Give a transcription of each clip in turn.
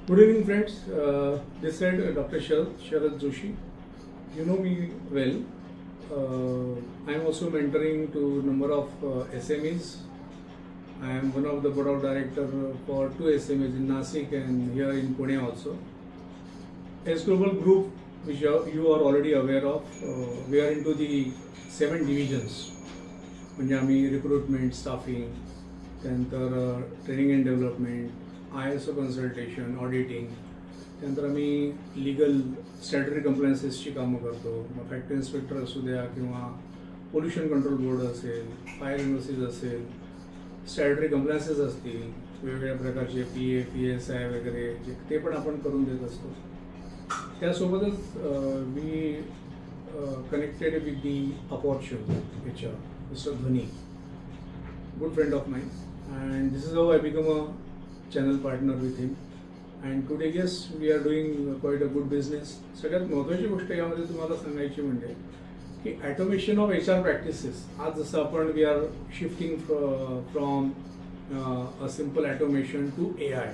Good evening, friends. This side Dr. Sharad Joshi. You know me well. I am also mentoring to number of SMEs. I am one of the board of director for two SMEs in Nasik and here in Pune also. S Global Group, which you are already aware of, we are into the 7 divisions. म्हणजे आम्ही recruitment, staffing, त्यानंतर training and development, ISO consultation, auditing, त्यानंतर आम्ही legal statutory कंप्लायन्सेसची कामं करतो. मग factory inspector असू द्या किंवा पोल्युशन कंट्रोल बोर्ड असेल, फायर युनिव्हर्सिटीज असेल, स्टॅट्युटरी कंप्लायन्सेस असतील, वेगवेगळ्या प्रकारचे PA, PSI वगैरे ते पण आपण करून देत असतो. त्यासोबतच we connected with the opportunity HR, Mr. Dhoni, good friend of mine, and this is how I become a channel partner with him. And today, yes, we are doing quite a good business. सगळ्यात महत्त्वाची गोष्ट यामध्ये तुम्हाला सांगायची म्हणजे की automation of HR practices. आज जसं आपण we are shifting from a simple automation to AI.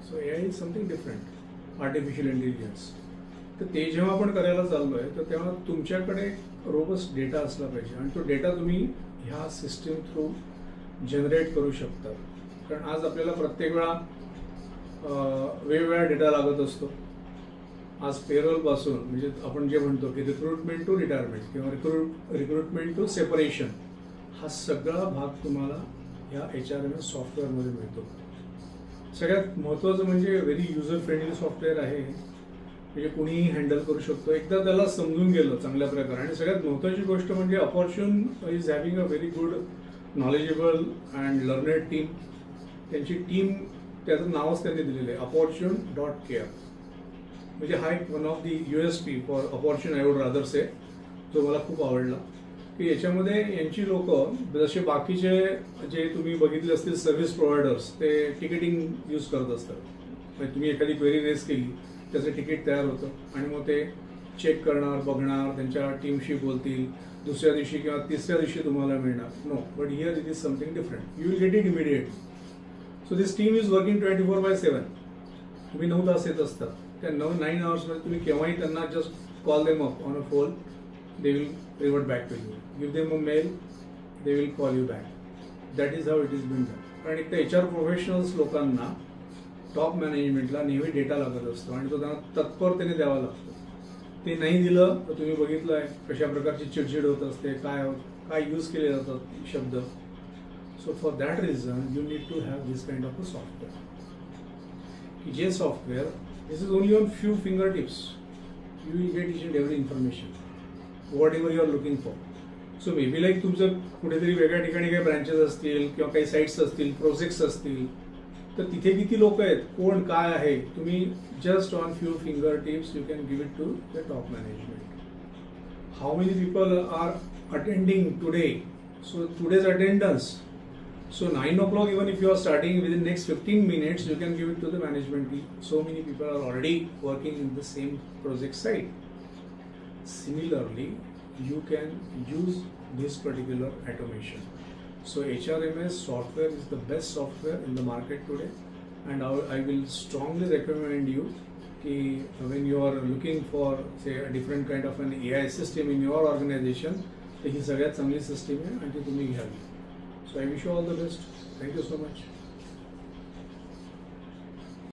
So AI is something different, artificial intelligence. तर ते जेव्हा आपण करायला चाललो आहे तर तेव्हा तुमच्याकडे रोबस्ट डेटा असला पाहिजे आणि तो डेटा तुम्ही ह्या सिस्टीम थ्रू जनरेट करू शकता. कारण आज आपल्याला प्रत्येक वेळा वेगवेगळा डेटा लागत असतो. आज पेरोलपासून म्हणजे आपण जे म्हणतो की रिक्रुटमेंट टू रिटायरमेंट किंवा रिक्रुटमेंट टू सेपरेशन, हा सगळा भाग तुम्हाला ह्या HRMS सॉफ्टवेअरमध्ये मिळतो. सगळ्यात महत्त्वाचं म्हणजे व्हेरी युजर फ्रेंडली सॉफ्टवेअर आहे, म्हणजे कुणीही हँडल करू शकतो एकदा त्याला समजून गेलं चांगल्या प्रकारे. आणि सगळ्यात महत्त्वाची गोष्ट म्हणजे Opportune is having a very good knowledgeable and learned team. त्यांची टीम, त्याचं नावच त्यांनी दिलेलं आहे अपॉर्च्युन.care. म्हणजे हा एक one of the USP for Opportune I would rather say, जो मला खूप आवडला. की याच्यामध्ये यांची लोक जसे बाकीचे जे तुम्ही बघितले असतील सर्व्हिस प्रोव्हायडर्स, ते तिकीटिंग यूज करत असतात. म्हणजे तुम्ही एखादी क्वेरी रेस केली, त्याचं तिकीट तयार होतं आणि मग ते चेक करणार, बघणार, त्यांच्या टीमशी बोलतील, दुसऱ्या दिवशी किंवा तिसऱ्या दिवशी तुम्हाला मिळणार. No, but here it is something different. You will get it immediate. So this team is working 24/7. तुम्ही 9 तास येत असतात. त्या 9 आवर्समध्ये तुम्ही केव्हाही त्यांना just call them up on a phone, they will revert back to you. Give them a mail, they will call you back. That is how it is been done. कारण एक तर HR प्रोफेशनल्स लोकांना, top मॅनेजमेंटला नेहमी data लागत असतो आणि तो त्यांना तत्परतेने द्यावा लागतो. ते नाही दिलं तर तुम्ही बघितलं आहे कशा प्रकारची चिडचिड होत असते, काय यूज केले जातात शब्द. So for that reason you need to have this kind of a software, की जे software this is only on few finger tips. You will get each and every information whatever you are looking for. So maybe like तुमचं कुठेतरी वेगळ्या ठिकाणी काही branches असतील किंवा काही साईट्स असतील, प्रोजेक्ट्स असतील, तर तिथे किती लोक आहेत, कोण काय आहे, तुम्ही just on few finger tips you can give it to the top management. How many people are attending today, so today's attendance. So 9 o'clock, even if you are starting within next 15 minutes, you can give it to the management team. So many people are already working in the same project site. Similarly, you can use this particular automation. So HRMS software is the best software in the market today, and I will strongly recommend you when you are looking for say a different kind of an AI system in your organization, ही सगळ्यात चांगली system आहे आणि ती तुम्ही घ्यावी. So I wish you all the best. Thank you so much.